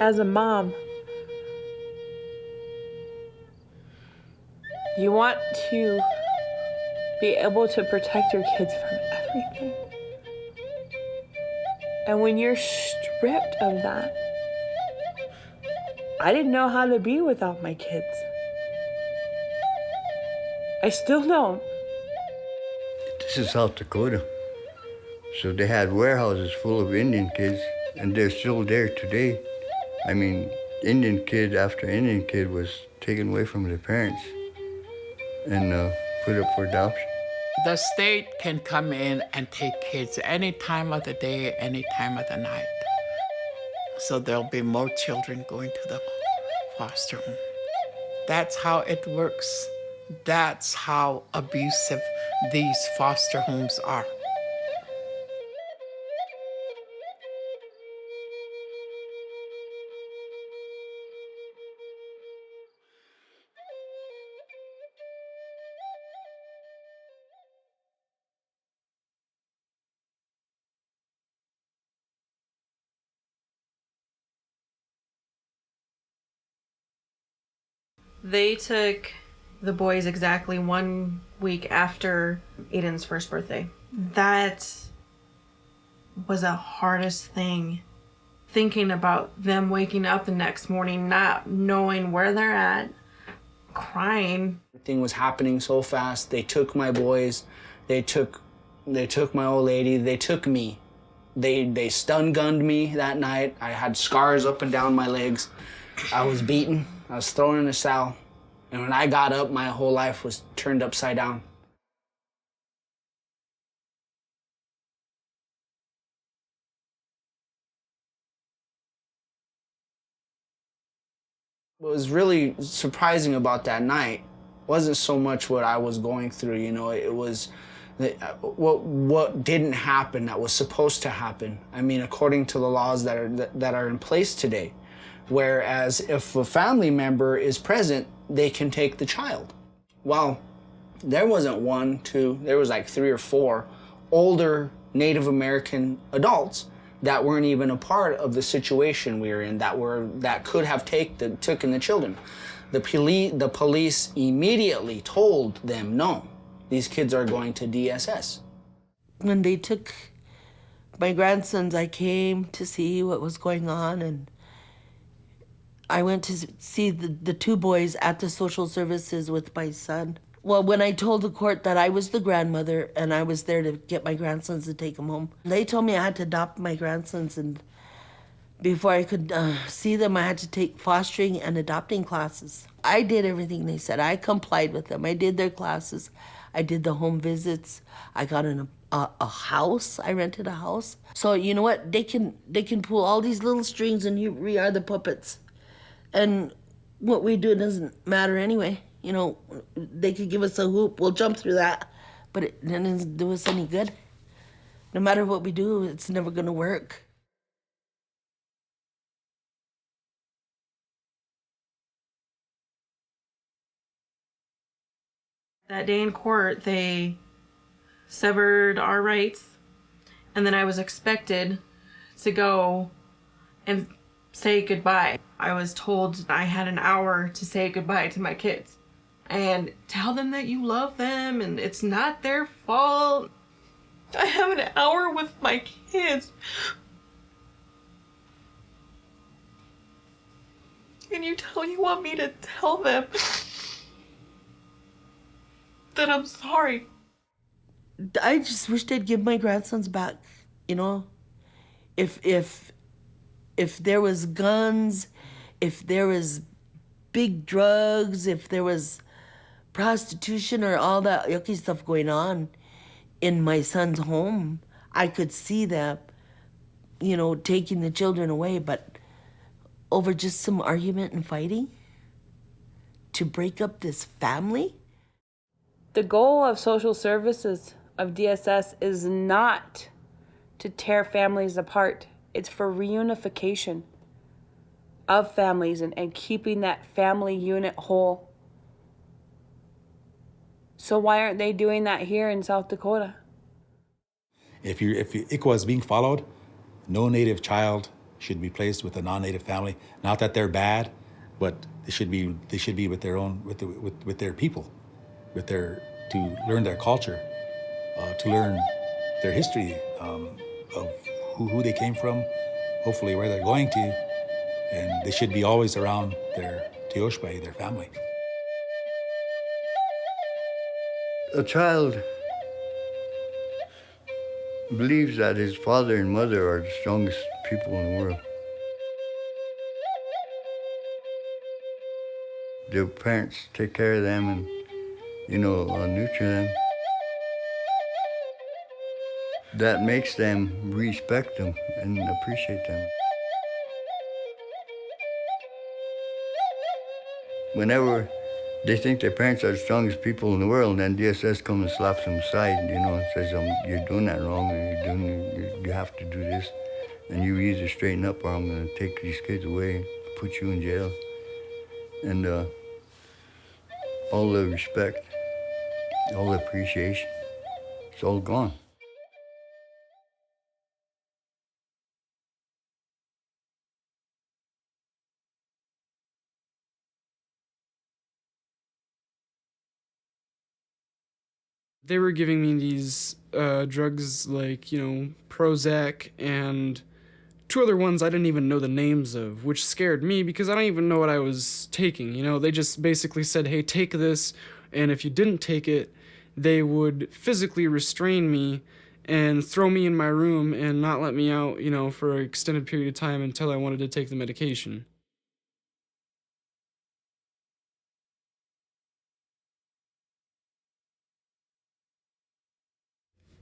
As a mom, you want to be able to protect your kids from everything. And when you're stripped of that, I didn't know how to be without my kids. I still don't. This is South Dakota. So they had warehouses full of Indian kids, and they're still there today. I mean, Indian kid after Indian kid was taken away from their parents and put up for adoption. The state can come in and take kids any time of the day, any time of the night. So there'll be more children going to the foster home. That's how it works. That's how abusive these foster homes are. They took the boys exactly 1 week after Aiden's first birthday. That was the hardest thing. Thinking about them waking up the next morning, not knowing where they're at, crying. Everything was happening so fast. They took my boys, they took my old lady, they took me. They stun gunned me that night. I had scars up and down my legs. I was beaten. I was thrown in a cell. And when I got up, my whole life was turned upside down. What was really surprising about that night wasn't so much what I was going through, you know, it was what didn't happen that was supposed to happen. I mean, according to the laws that are in place today. Whereas if a family member is present, they can take the child. Well, there wasn't 1, 2, there was like 3 or 4 older Native American adults that weren't even a part of the situation we were in, that could have taken the children. The police immediately told them, no, these kids are going to DSS. When they took my grandsons, I came to see what was going on, and I went to see the 2 boys at the social services with my son. Well, when I told the court that I was the grandmother and I was there to get my grandsons to take them home, they told me I had to adopt my grandsons, and before I could see them, I had to take fostering and adopting classes. I did everything they said. I complied with them. I did their classes. I did the home visits. I got a house. I rented a house. So you know what? They can pull all these little strings, and we are the puppets. And what we do doesn't matter anyway. You know, they could give us a hoop, we'll jump through that, but it doesn't do us any good. No matter what we do, it's never gonna work. That day in court, they severed our rights, and then I was expected to go and say goodbye. I was told I had an hour to say goodbye to my kids and tell them that you love them and it's not their fault. I have an hour with my kids. And you want me to tell them that I'm sorry. I just wish they'd give my grandsons back, you know? If there was guns, if there was big drugs, if there was prostitution or all that yucky stuff going on in my son's home, I could see them, you know, taking the children away, but over just some argument and fighting to break up this family? The goal of social services, of DSS, is not to tear families apart. It's for reunification of families and keeping that family unit whole. So why aren't they doing that here in South Dakota? If ICWA is being followed, no Native child should be placed with a non-native family. Not that they're bad, but they should be with their own, with their people, to learn their culture, to learn their history of who they came from, hopefully where they're going to, and they should be always around their Teoshpai, their family. A child believes that his father and mother are the strongest people in the world. Their parents take care of them and, nurture them. That makes them respect them and appreciate them. Whenever they think their parents are the strongest people in the world, then DSS comes and slaps them aside, and says, you're doing that wrong, and you have to do this, and you either straighten up or I'm going to take these kids away and put you in jail. And all the respect, all the appreciation, it's all gone. They were giving me these drugs like, Prozac and two other ones I didn't even know the names of, which scared me because I don't even know what I was taking. They just basically said, hey, take this, and if you didn't take it, they would physically restrain me and throw me in my room and not let me out, for an extended period of time until I wanted to take the medication.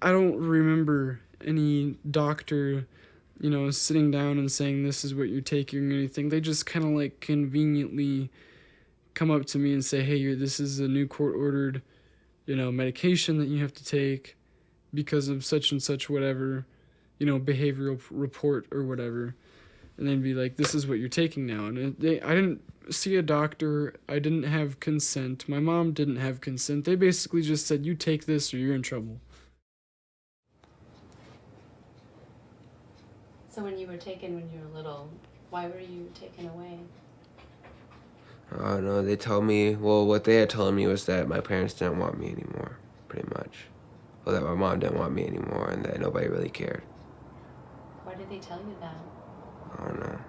I don't remember any doctor, sitting down and saying this is what you're taking or anything. They just kind of like conveniently come up to me and say, hey, this is a new court-ordered, medication that you have to take because of such and such whatever, behavioral report or whatever. And then be like, this is what you're taking now. And I didn't see a doctor. I didn't have consent. My mom didn't have consent. They basically just said, you take this or you're in trouble. So when you were taken when you were little, why were you taken away? I don't know. They told me, what they had told me was that my parents didn't want me anymore, pretty much. Well, that my mom didn't want me anymore and that nobody really cared. Why did they tell you that? I don't know.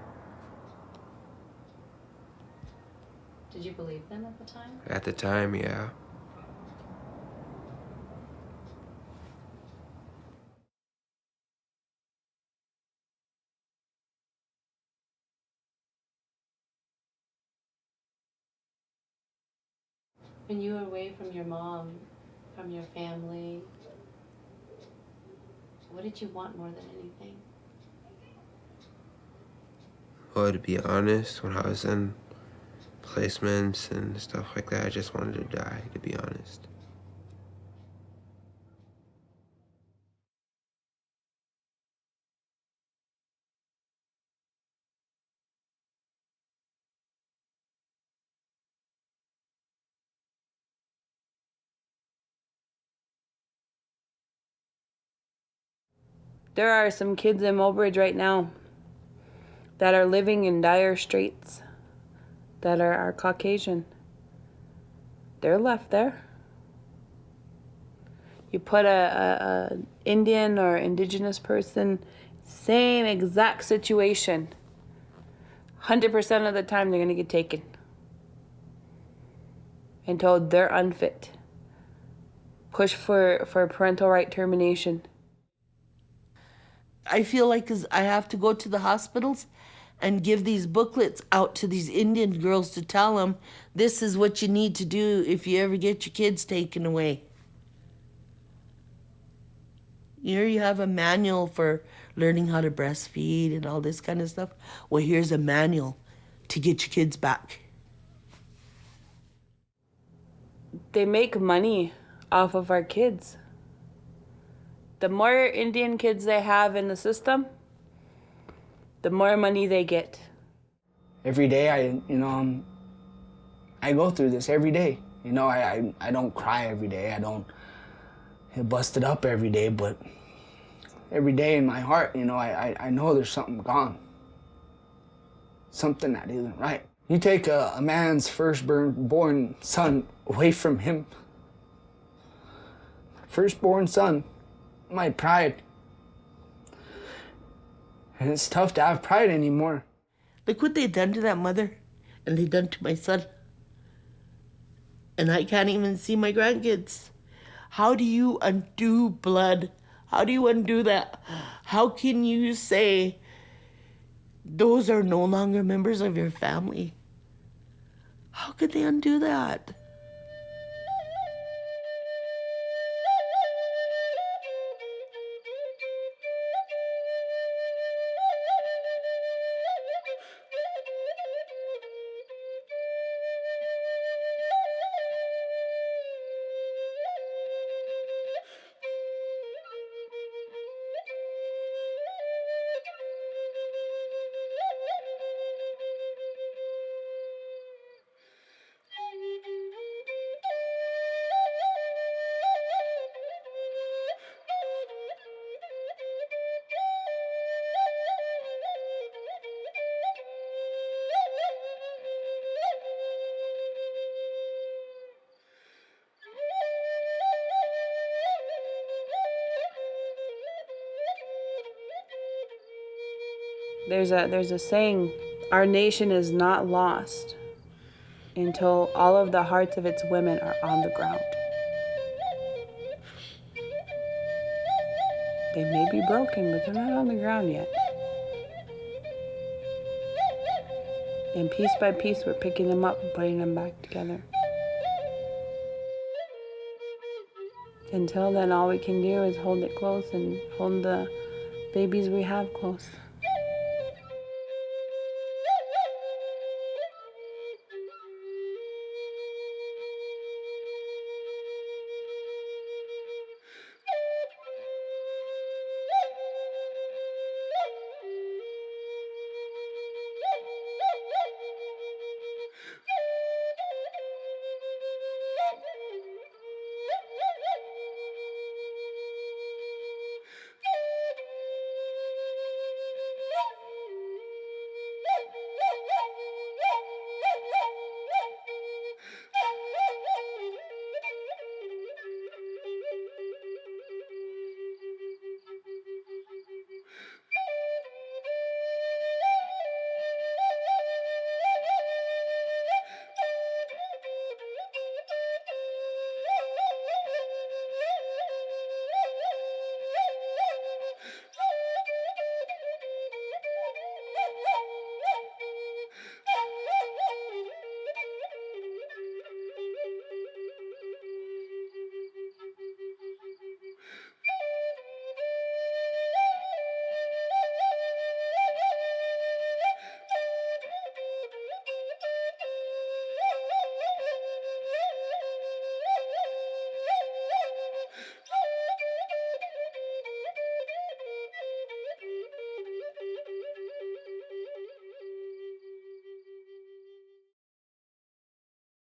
Did you believe them at the time? At the time, yeah. When you were away from your mom, from your family, what did you want more than anything? Well, to be honest, when I was in placements and stuff like that, I just wanted to die, to be honest. There are some kids in Mobridge right now that are living in dire straits that are Caucasian. They're left there. You put a Indian or indigenous person, same exact situation. 100% of the time they're gonna get taken and told they're unfit. Push for parental right termination. I feel like I have to go to the hospitals and give these booklets out to these Indian girls to tell them this is what you need to do if you ever get your kids taken away. Here you have a manual for learning how to breastfeed and all this kind of stuff. Well, here's a manual to get your kids back. They make money off of our kids. The more Indian kids they have in the system, the more money they get. Every day I go through this every day. I don't cry every day. I don't get busted up every day, but every day in my heart, I know there's something gone. something that isn't right. You take a man's firstborn son away from him. Firstborn son, my pride. And it's tough to have pride anymore. Look what they done to that mother, and they done to my son. And I can't even see my grandkids. How do you undo blood? How do you undo that? How can you say those are no longer members of your family? How could they undo that? There's a saying, our nation is not lost until all of the hearts of its women are on the ground. They may be broken, but they're not on the ground yet. And piece by piece, we're picking them up and putting them back together. Until then, all we can do is hold it close and hold the babies we have close.